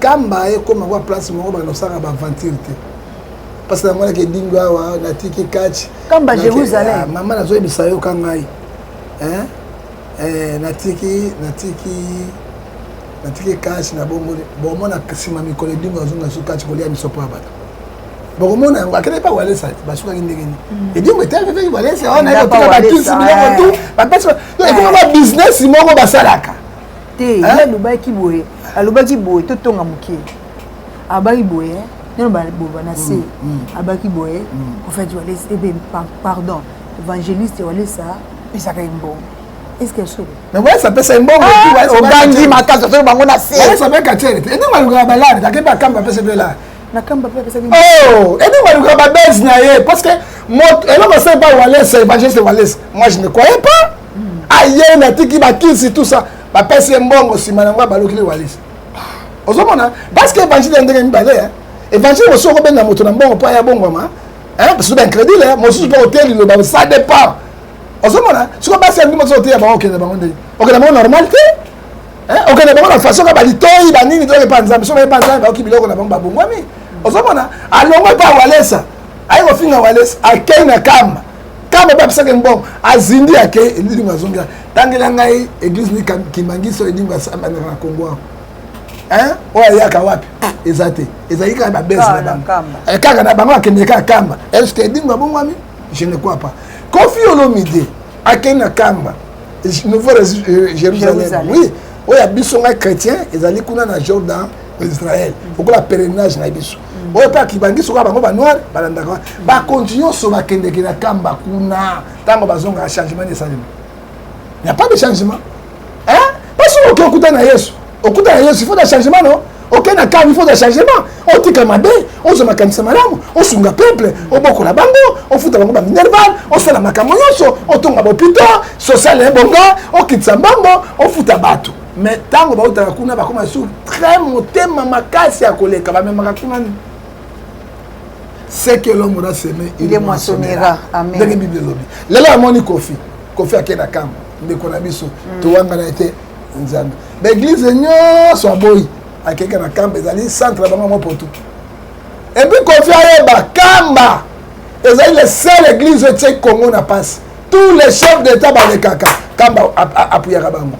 Speaker 1: kamba ekoma kwa place moko banosaka baventure te parce que namona ke dingo awa natiki catch
Speaker 2: kamba Jérusalem
Speaker 1: mama nazoyebisa yo ka ngai natiki catch na bongo bomona nsima mikolo dingo azonga so catch kolia misopo ya bato bokomona yango akende pa walesa basukaki ndenge nini edingo ete aveveki walesa wana yotoka bakisi biloko tu bapesi ekoma ba business moko basalaka
Speaker 2: te alobaki boye totonga mokie abaki boye neno baloba na se abaki boye en fait pardon évangéliste walesa pesaka mbongo Est-ce que c'est
Speaker 1: mais ouais ça peut c'est bon
Speaker 2: au gangi makasa to bango na se
Speaker 1: ouais ça peut katere et donc maluka balade ta ke ba kamba pese bela
Speaker 2: na kamba pese bela
Speaker 1: oh et donc maluka ba base na ye parce que moi et là c'est pas Wallace évangéliste Wallace moi je ne croyais pas aïe na tiki ba kinsi tout ça ba pese mbongo simana ngwa balokile Wallace ozomona parce que évangile ndenge mbale hein évangile aussi ko benga moto na mbongo pa ya bongo ma hein parce que ben crédit là moi aussi pas hôtel le ba ça dépend ozomona siko basi ndimo zo hôtel ba okende bango ndenge okende bango normalité hein okende bango na façon ka balitoyi ba nini to le panza so ba panza ba okibiloko na bango ba bongwami ozomona alongo pa Walesa ayi ko finga Walesa akena kamba kamba ba pesa ke mbongo azindi ake elili mazonga tangela ngai église ni kimangiso edinga samba na Kongo hein oya yaka wapi ezate ezalika ba base na bango kaka na bango akende ka kamba est-ce que edinga bongwami je ne crois pas Kofi Olomide akena kamba nouveau Jérusalem oui oya biso nga chrétien ezali kuna na Jordan Israël faut la pèlerinage na biso oya pa kibangi soka bango ba noir balandaka ba continuer so ba kende na kamba kuna tango bazonga changement de salut il n'y a pas de changement hein parce que okuta na Yesu okuta na Yesu il faut des changements non aucun accord il faut des changements on tika mabe on se makanisa malamu on sunga peuple on bokola bango on futa bango ba minerval on sala makambo nyonso on tonga bopito social ebonga on kitsa bango on futa bato mais tango ba utaka kuna ba koma sur très motema makasi ya koleka ba memaka kuna c'est que l'homme aura semé
Speaker 2: il est moissonnera amen
Speaker 1: dans la Bible lobi lelo amoni Kofi akena kamba ndeko na biso to wanga na été nzambe l'église nyonso aboyi akeka na kamba ezali centre bango mo poto et puis Kofi ayeba kamba ezali le seul église de Congo na passe tous les chefs d'état balekaka kamba apuyaka bango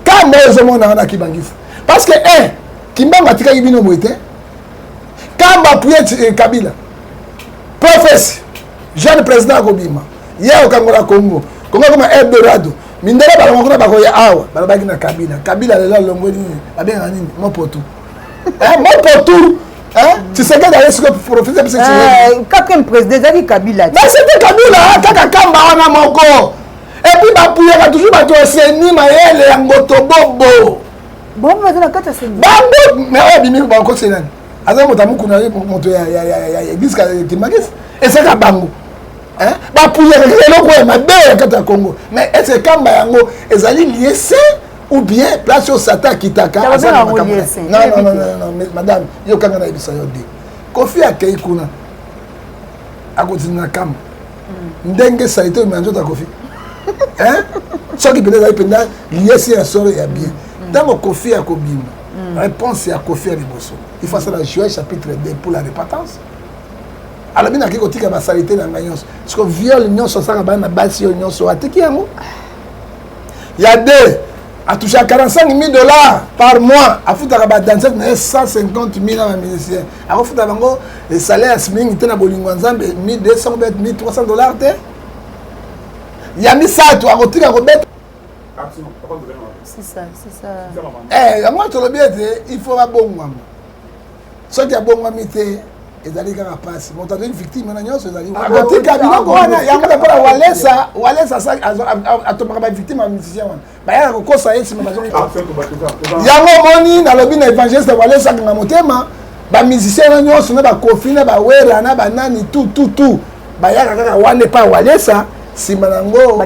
Speaker 1: kamba ezomona na kibangisa parce que kimbanga tikaki bino moite kamba apuye Kabila prophétie jeune président Kobima yeo kangola Congo comme Eldorado mindele balongo kuna bakoya awa balabaki na Kabila lelo longo nini babenga nini mopoto mopoto tu sais que d'aller sur le prophétie parce que
Speaker 2: quatrième président zaki Kabila
Speaker 1: mais c'était Kabila kaka kamba wana moko et puis bapuyaka toujours bato seni mayele ya ngotobobo
Speaker 2: bon bazana kata seni
Speaker 1: bango mais bimi bango senani aza moto amukuna moto ya église kimagis et c'est ka bango hein bapuyaka eloko ya mabe ya kata Congo mais est-ce que kamba yango ezali lié ou bien place au Satan kitaka non madame yo kanga na ibisa yo de Kofi akei kuna akotina kamba ndenge ça été manjo ta Kofi hein ce qui peut-être pendant lié si un sort ya bien dans Kofi akobima réponse ya Kofi à liboso il faut ça la Joël chapitre 2 pour la repentance alors bien akiko tika ba salité na nganyos parce que viol nyonso saka ba na basi yo nyonso atiki yango ya deux a touché à $45,000 par mois a foutu à danser 150,000 à musicien a foutu à bango le salaire swing était na bolingo nzambe $1,200 $1,300 te ya misatu a rotira robet
Speaker 2: c'est ça
Speaker 1: moi to le bien il faut ba bongwa so ki abongwa mité ezali kaka pasi moto azali victime na nyonso ezali akotika biloko wana yango mpona Walesa atopaka bavictime ya musicien wana bayaka kokosa ye nsima yango omoni nalobi na évangéliste Walesa akanga motema bamusicien na nyonso na bakofi na bawera na banani tu bayaka kaka wana epa Walesa nsima nango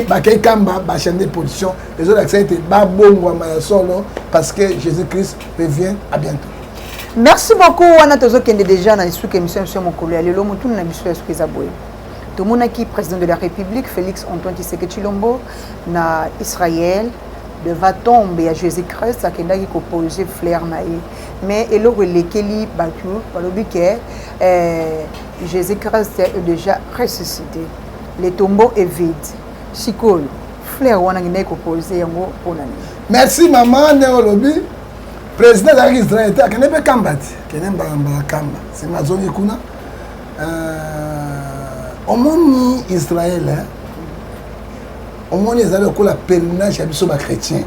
Speaker 1: bakei kamba bachande position ezolakisa ete babongwama ya solo parce que Jésus Christ revient à bientôt.
Speaker 2: Merci beaucoup. On a toujours déjà dans les émissions sur mon collègue. Le mot tout n'a pas eu ce tout le monde qui président de la République Félix Antoine Tshisekedi Tshilombo na Israël devant tomber à Jésus-Christ à qui composé fleur naïe mais et le relekeli battu par le but que Jésus-Christ est déjà ressuscité le tombeau est vide sikolo fleur wana qui composé yango onani. Merci
Speaker 1: maman Neolobi. Président de l'Israël était à Kenepe Kambati, Kenemba Kamba, c'est ma zone kuna. Au monde Israël, au monde Israël, on a le pèlerinage à biso chrétien.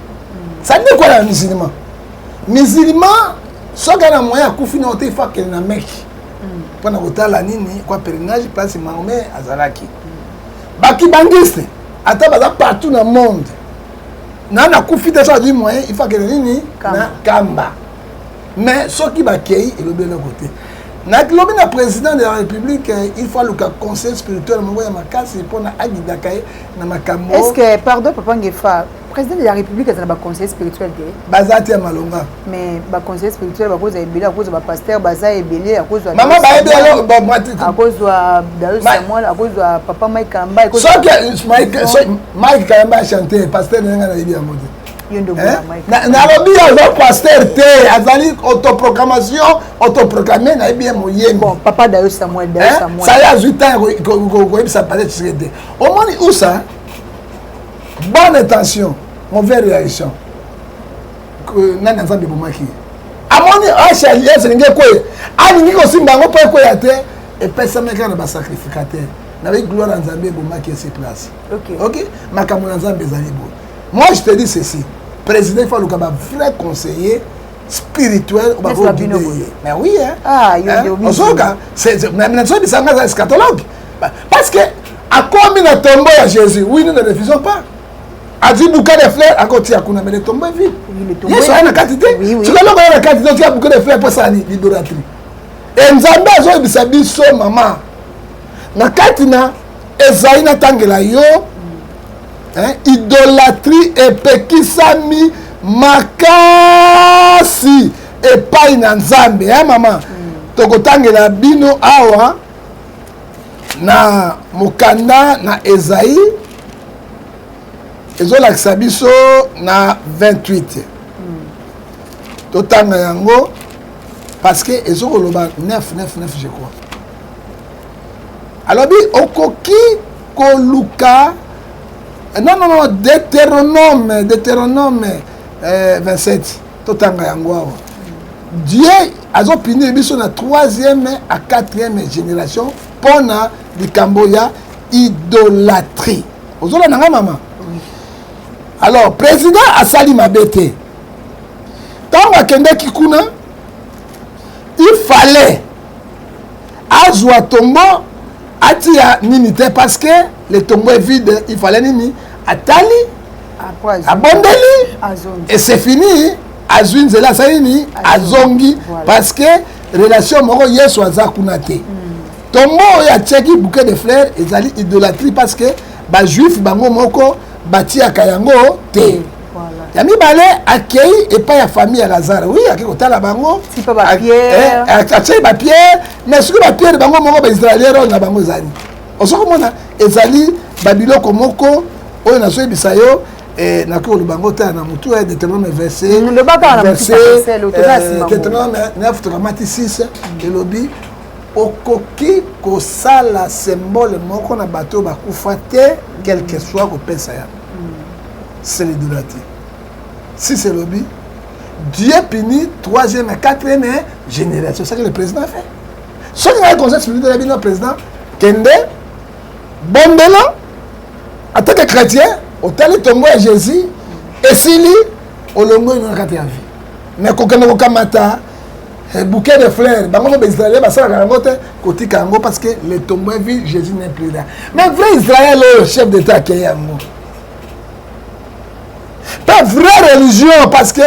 Speaker 1: Ça dit quoi la musulman? Musulman, ce qu'on a moyen à confiner, il faut qu'il y ait un mec. Pour la nini, quoi pèlerinage, place Mahomet Azalaki. Baki bangiste, ata baza partout dans le monde na kufi te so du moyen il faut que nini na kamba mais ceux qui bakei et le bien côté na lobi na président de la République il faut le conseil spirituel mo ya makasi pour na agidaka na makambo.
Speaker 2: Est-ce que pardon papa Ngefa président de la République a un conseil spirituel
Speaker 1: bazati ya malonga
Speaker 2: mais ba conseil spirituel ba cause ebele à cause ba pasteur baza ebele à cause
Speaker 1: maman ba ebele
Speaker 2: à cause de Samuel à cause de papa Mike Kamba à cause
Speaker 1: Mike Kamba chanter pasteur nenga na libia modi
Speaker 2: yondo
Speaker 1: na lobi ya pasteur te azali autoproclamé na bien moyen
Speaker 2: bon papa Dayo Samuel
Speaker 1: ça y a 8 ans ko ça paraît tsirede au moni où ça bonne intention mauvaise réaction que nani nzambe bomaki amoni acha yes ninge koye ani niko simba ngo pa koya te et pesa meka na ba sacrificateur na ba gloire nzambe bomaki ses places OK makamona nzambe zali bo moi je te dis ceci président il faut le vrai conseiller spirituel au babo mais oui hein c'est même na so bisanga za eschatologue parce que à combien de tombeau à Jésus oui nous ne refusons pas a dit bouquet de fleurs à côté à kuna mais les tombeaux vivent yes on a quantité tu vas là la quantité tu as bouquet de fleurs pour ça l'idolâtrie et nzambe azo bisabiso maman na katina ezaina tangela yo hein idolâtrie epekisami makasi epai na nzambe hein maman tokotangela bino awa na mokanda na Esaïe ezolakisa biso na 28 totanga yango parce que ezokoloba 9 je crois alobi okoki koluka non Deutéronome 27 totanga yango awa Dieu azopini biso na 3e à 4e génération pona likambo ya idolâtrie ozola nanga mama alors président asali mabete tant akendeki kuna il fallait azwa tombo atia nini te parce que le tombeau est vide il fallait nini atali abondeli et c'est fini azwi nzela asali nini azongi parce que relation moko yesu aza kuna te tombo oyo atiaki bouquet de fleurs ezali idolâtrie parce que bajuif bango moko batiaka yango te ya mibale akei epai ya famille ya Lazare oui akei kotala bango atie bapierre mais soki bapierre bango moko baisraélien oyo na bango ezali osokomona ezali babiloko moko oyo nazoyebisa yo nakoki koloba bango te na motu ya Deutéronome Deutéronome 9:6 elobi okoki kosala symbole moko na bato bakufa te quel que soit kopesa ya c'est l'idolâtrie si c'est lobby Dieu punit 3e et 4e génération c'est ce que le président a fait ce qui a le conseil spirituel de le président kende bombela en tant que chrétien au tel tombeau à Jésus et sili au longo une rakati ya vie mais kokende kokamata bouquet de fleurs bango ba Israël ba sala kango te kotika yango parce que le tombeau est vide Jésus n'est plus là mais vrai Israël le chef d'état qui est yango pas vraie religion parce que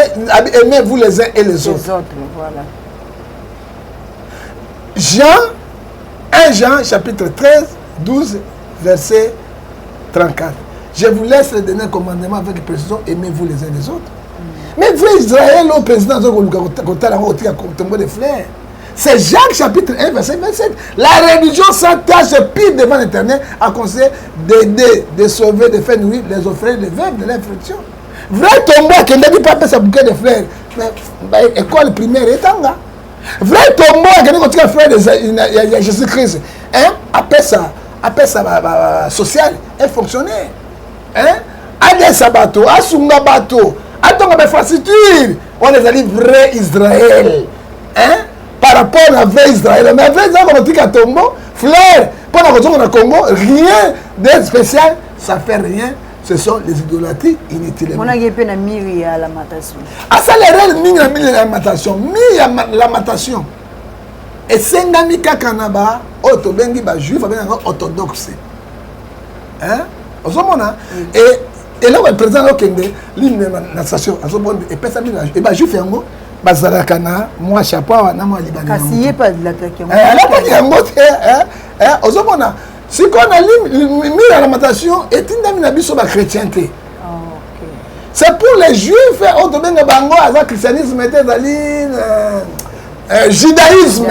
Speaker 1: aimez-vous les uns et les autres
Speaker 2: voilà1
Speaker 1: Jean chapitre 13 12 verset 34 je vous laisse le dernier commandement avec précision aimez-vous les uns les autres mais vrai Israël le président tombeau de fleurs c'est Jacques chapitre 1 verset 27 la religion sans tâche pire devant l'Éternel a conseillé d'aider de sauver de faire nourrir les orphelins les veuves de l'infraction vrai tombeau qui n'a pas fait sa bouquet de fleurs mais école primaire etanga vrai tombeau qui n'a pas fait de Jésus-Christ hein après ça social et fonctionnaire hein ade sabato asunga bato atonga infrastructure on les a dit vrai Israël hein par rapport à vrai Israël mais vrai Israël comme tika tombeau fleur pendant que on a Congo rien de spécial ça fait rien ce sont les idolâtries inutiles
Speaker 2: on a gépé na miri à la matation
Speaker 1: ça les règles miri la matation la matation et sengami kaka na ba oto bengi ba juif ba orthodoxe hein ozomona et là le président okende l'hymne na station azomona et pesa mina et ba juif yango bazalaka na moi chapeau na moi libanais
Speaker 2: kasi yé pas de l'attaque
Speaker 1: l'attaque yango te ozomona si qu'on a mis la lamentation et tindami na biso ba chrétienté. C'est pour les juifs au domaine de bango à christianisme et judaïsme.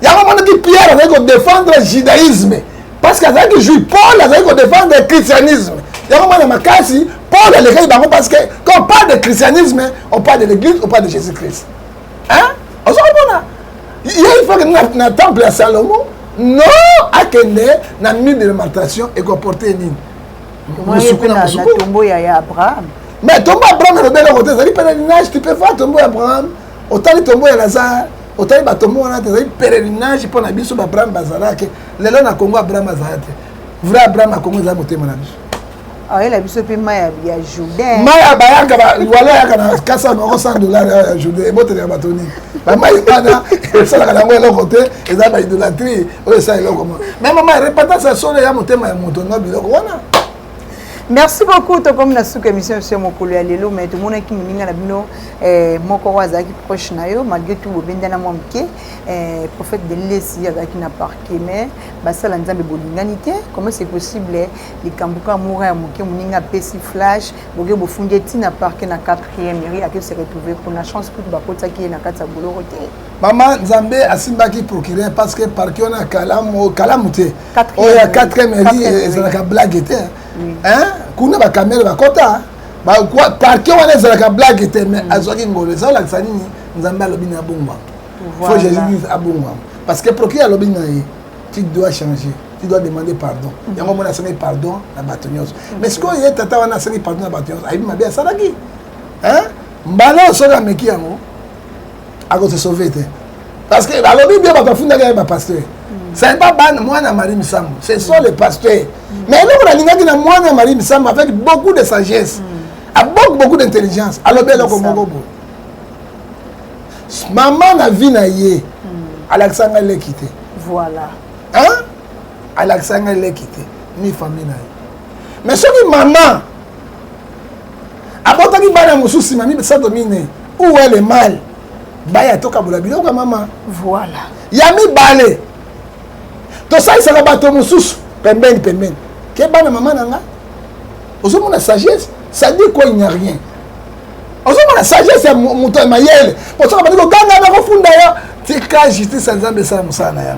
Speaker 1: Il y a un moment qui Pierre a défendre le judaïsme. Parce qu'il y a des juifs, Paul a défendre le christianisme. Il y a un moment dans Paul a l'écrit parce que quand on parle de christianisme, on parle de l'église, on parle de Jésus-Christ. Hein? Il faut que dans le temple à Salomon, non, à Kende, dans le milieu de l'alimentation et qu'on porte une ligne. Mais tombeau Abraham est le côté, c'est pèlerinage, tu peux voir tombeau Abraham, autant le tombeau Lazare, autant le tombeau on a des pèlerinage pour la biso Abraham bazala que le long na Congo Abraham bazala. Vrai Abraham a Congo za motema na biso.
Speaker 2: Ah il a biso pe maya ya Jourdain.
Speaker 1: Maya bayaka ba wala yaka na kasa no $100 à Jourdain, bote ya batoni. Ba maya bana, ça la ngwe le côté, et ça ba idolâtrie, o ça le comment. Mais maman répéta ça sonne ya motema ya moto no biloko wana.
Speaker 2: Merci beaucoup to comme na sous émission sur mokolo ya lelo mais tout monde qui muninga na bino moko waza ki proche na yo malgré tout bobenda na mwamke prophète de l'Esi avec na parquet mais basala nzambe bolinganité comment c'est possible les kambuka moura moke muninga pesi flash boge bofunde tina parquet na 4e mairie a que se retrouver pour la chance pour bakota qui na kata bolorote
Speaker 1: maman nzambe asimbaki procureur parce que parquet on a kalamuté oh ya 4e mairie ezalaka blague était hein kuna ba caméra ba kota ba quoi parquet wana ezalaka blague était mais azwaki ngolo ça la sanini nzambe alobi na bongwa faut Jésus dise à bongwa parce que procureur alobi na ye tu dois changer tu dois demander pardon yango mona sema pardon na batonyos mais ce qu'on y est tata wana sema pardon na batonyos ayi mabe asalaki hein mbala soka meki yango ako se sauver te parce que alobi bien ba funda ga ba pasteur c'est pas ban moi na Marie Misambo ce sont les pasteurs mais là on a l'ingénieur na moi na Marie Misambo avec beaucoup de sagesse avec beaucoup d'intelligence alors bien comme gobo maman na vie na ye Alexandre l'a quitté
Speaker 2: voilà
Speaker 1: hein Alexandre l'a quitté ni famille na mais ce que maman abotaki bana mususi mami ça domine où est le mal baya toka bulabilo ka maman
Speaker 2: voilà
Speaker 1: yami balé to ça ça va to mususu pembeni ke bana maman nanga ozo mona sagesse ça dit quoi il n'y a rien ozo mona sagesse ya muto mayele pour ça ba ko ganga na ko funda ya tika justice nzambe sa musana ya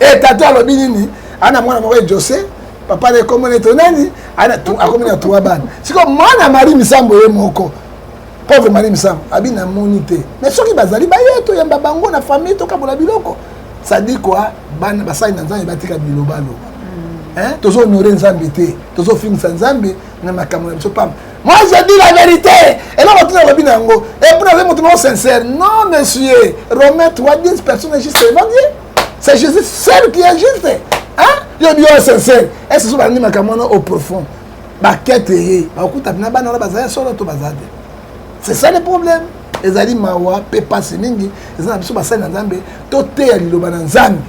Speaker 1: et tata alobi nini ana mwana moko José papa de komone to nani ana tu akomona to bana siko mwana Marie Misambo ye moko pauvre Marie Misambo abina monité mais soki bazali bayeto yamba bango na famille to kabola biloko ça dit quoi bana basai na nzambe batika bilobalo hein tozo honorer nzambe te tozo finisa nzambe na makamona biso pam moi je dis la vérité et là on va bien ngo et pour les mots sincère non monsieur Romains 3:10 personne est juste évangile c'est Jésus seul qui est juste hein yo bio sincère est ce que makamona au profond ba quête ba okuta bina bana la bazaya solo to bazade c'est ça le problème ezali mawa pe passe mingi ezana biso basali na nzambe to te ya liloba na nzambe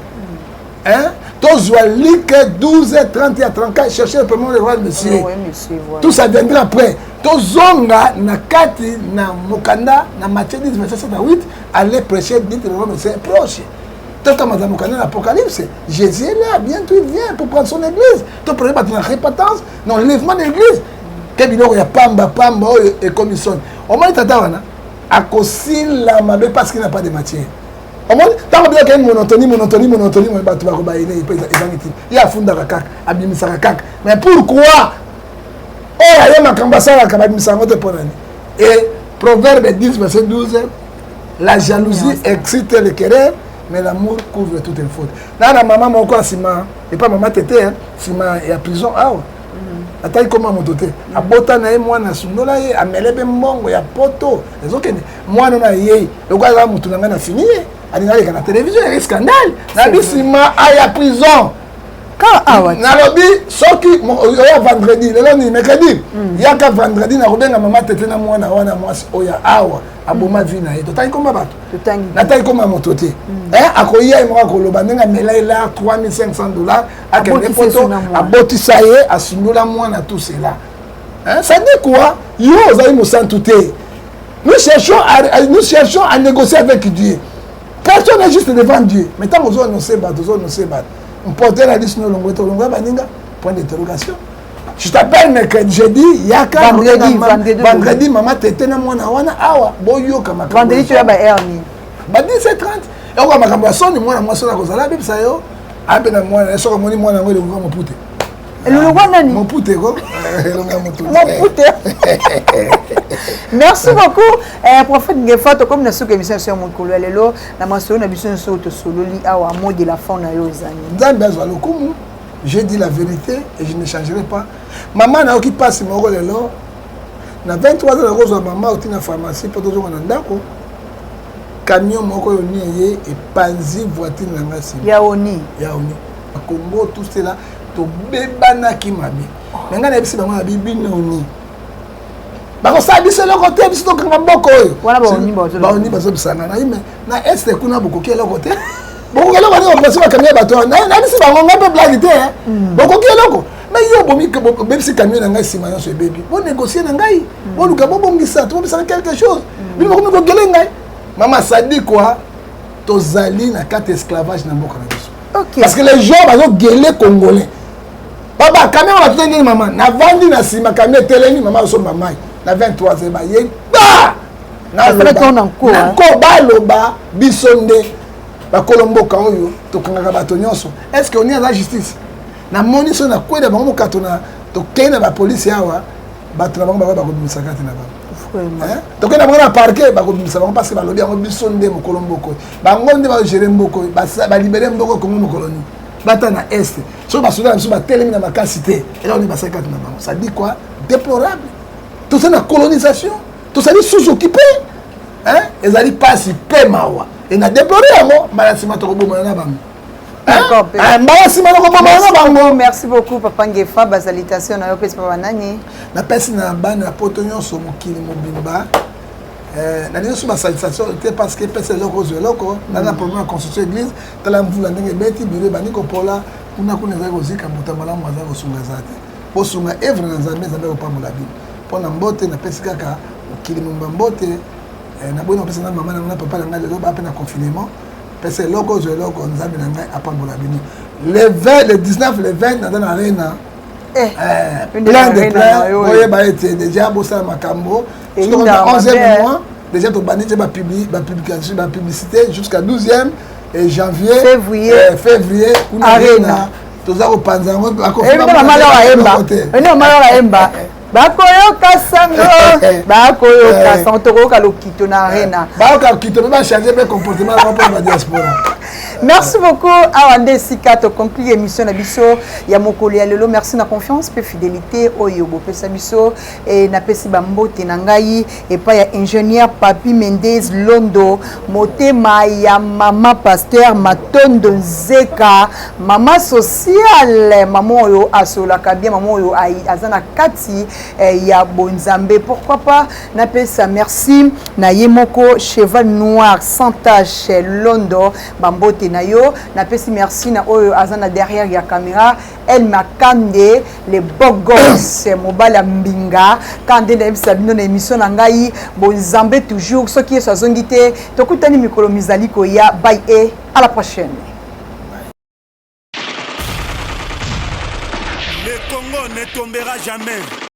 Speaker 1: hein tozwa Luc 12:30 à 34 chercher le premier roi monsieur
Speaker 2: oui monsieur voilà
Speaker 1: tout ça viendra après tozonga na kati na mokanda na Matthieu 10:7-8 aller prêcher dit le roi monsieur proche tout comme dans mokanda l'Apocalypse Jésus est là bientôt il vient pour prendre son église to prendre pas la repentance non l'enlèvement de l'église que biloko ya pamba et comme ils sont au moins tata wana à la mabe parce qu'il n'a pas de matière. Au moins, tant que bien monotonie, on va tout bailler, il y a funda kak, abimisa kak. Mais pourquoi? Oh, il y a ma cambassa la kabimisa ngote ponani. Et Proverbe 10:12, la jalousie excite le querer, mais l'amour couvre toutes les fautes. Là, la maman m'a encore sima, et pas maman tété, hein, sima et à prison, ah. Atai koma motote abota na ye mwana sundola ye amelebe mbongo ya poto ezokende mwana na ye lokwa mutu nanga na fini alinga na télévision et scandale na bisima aya prison nalobi soki oya vendredi lelo ni mercredi yaka vendredi nakobenga mama tete na mwana wana mwasi oya awa aboma vi na ye totangi koma bato natangi koma moto te akoya ye moko akoloba ndenge amela ela $3500 akende poto abotisa ye asundola mwana tout cela ça dit quoi yo ozali mosantu te nous cherchons à négocier avec Dieu. Personne n'est juste devant Dieu. Mais tant que nous sommes on porte la liste de point d'interrogation. Je t'appelle mercredi, jeudi, yaka vendredi maman tete na mwana wana awa boyo kama
Speaker 2: vendredi tu as ba erni
Speaker 1: ba 17:30 et on va makambo soni mwana mwa sona kozala bibisa yo abe na mwana soko moni mwana ngole ngoma pute mon pute ko
Speaker 2: merci beaucoup prophète Ngefato comme na soka émission sur mon kolo lelo na maso na biso so to sololi awa mot de la fin na yo zani
Speaker 1: nzambe azwa lokumu. J'ai dit la vérité et je ne changerai pas. Maman n'a aucun passe mon rôle là. Na 23 ans la rose maman au na pharmacie pour toujours na ndako. Camion moko yoni ye et panzi voiture na ngasi.
Speaker 2: Yaoni.
Speaker 1: Congo tout cela to bebana ki mabe. Nga na bisi bango na bibi noni. Bako sa biso le côté biso to kanga boko yo.
Speaker 2: Wana ba oni
Speaker 1: bazo bisana na ime na este kuna boko ki le côté. Boko kelo bani on passe camion bato na bisi bango ngabe blague te boko ki loko. Mais yo bomi que même si camion na ngai sima yo so baby. Bon négocier na ngai. Bon luka bo bongisa to bisa quelque chose. Bino ko ko gele ngai. Mama ça dit quoi? Tozali na carte esclavage na mboka na biso.
Speaker 2: OK.
Speaker 1: Parce que les gens bazo gele congolais. Baba camion on a tenu maman. Na vandi na sima camion teleni maman so maman. Na 23 ba ye. Ba! Na ko baloba bisonde. Ba kolomboka oyo to kangaka bato nyonso. Est-ce qu'on est à la justice? Na moni so na kweda bango katona to kena ba police yawa bato na bango ba ko bimisaka te na bango. To kena bango na parquet ba ko bimisaka bango parce que ba lobi yango bisonde mo kolomboko. Bango nde ba gérer mboko ba libérer mboko ko mo koloni. Bata na est. So ba soda so ba telemi na makasité. Et là on est ba 50 na bango. Ça dit quoi? Déplorable. Tout ça na colonisation. Tout ça dit sous-occupé. Ils allaient passer paiement. Et na déploré moi malasima to ko na bango.
Speaker 2: D'accord.
Speaker 1: Merci
Speaker 2: beaucoup papa Ngefa basalitation na yo pesi papa nani.
Speaker 1: Na pesi na bana poto nyonso mokili mobimba. Na nyonso basalitation parce que pesi loko zo loko na na problème construction église tala mvula ndenge beti biro bani ko pola kuna za kozika buta malamu za kosunga zate. Bosunga evre na nzambe za ko pamola bino. Pona mbote na pesi kaka mokili mbote na bona pesi na mama na papa na ngale lo ba pe na confinement. Parce que loko zo loko nzambe na ngai apambola bino. Le 20 le 19 le 20 dans l'arena plein de plein voyez ba été déjà bossa makambo sur le 11e mois déjà to banité ba publication ba publicité jusqu'à 12e et janvier février arena toza ko panza ngo ba ko
Speaker 2: bakoyoka sango bakoyoka sango tokoyoka lokito na arena
Speaker 1: bakoyoka lokito ba changer le comportement de la diaspora.
Speaker 2: Merci beaucoup Awande Sika to conclure émission na biso ya mokolo ya lelo. Merci na confiance pe fidélité oyo bo pesa biso et na pesi bambote na ngai et pa ya ingénieur Papi Mendez Londo motema ya mama pasteur Matondo Nzeka mama sociale mama oyo asolaka bien mama oyo azana kati ya bonzambe. Pourquoi pas na pesa merci na yemoko cheval noir sans tache Londo bambote na yo na pesi merci na oyo azana derrière ya caméra elle m'a kande les beaux gosses mobala mbinga kande na ebisabino na émission na ngai bonzambe toujours ce qui est sa zongité tokutani mikolo mizali ko ya bye et à la prochaine.
Speaker 3: Le Congo ne tombera jamais.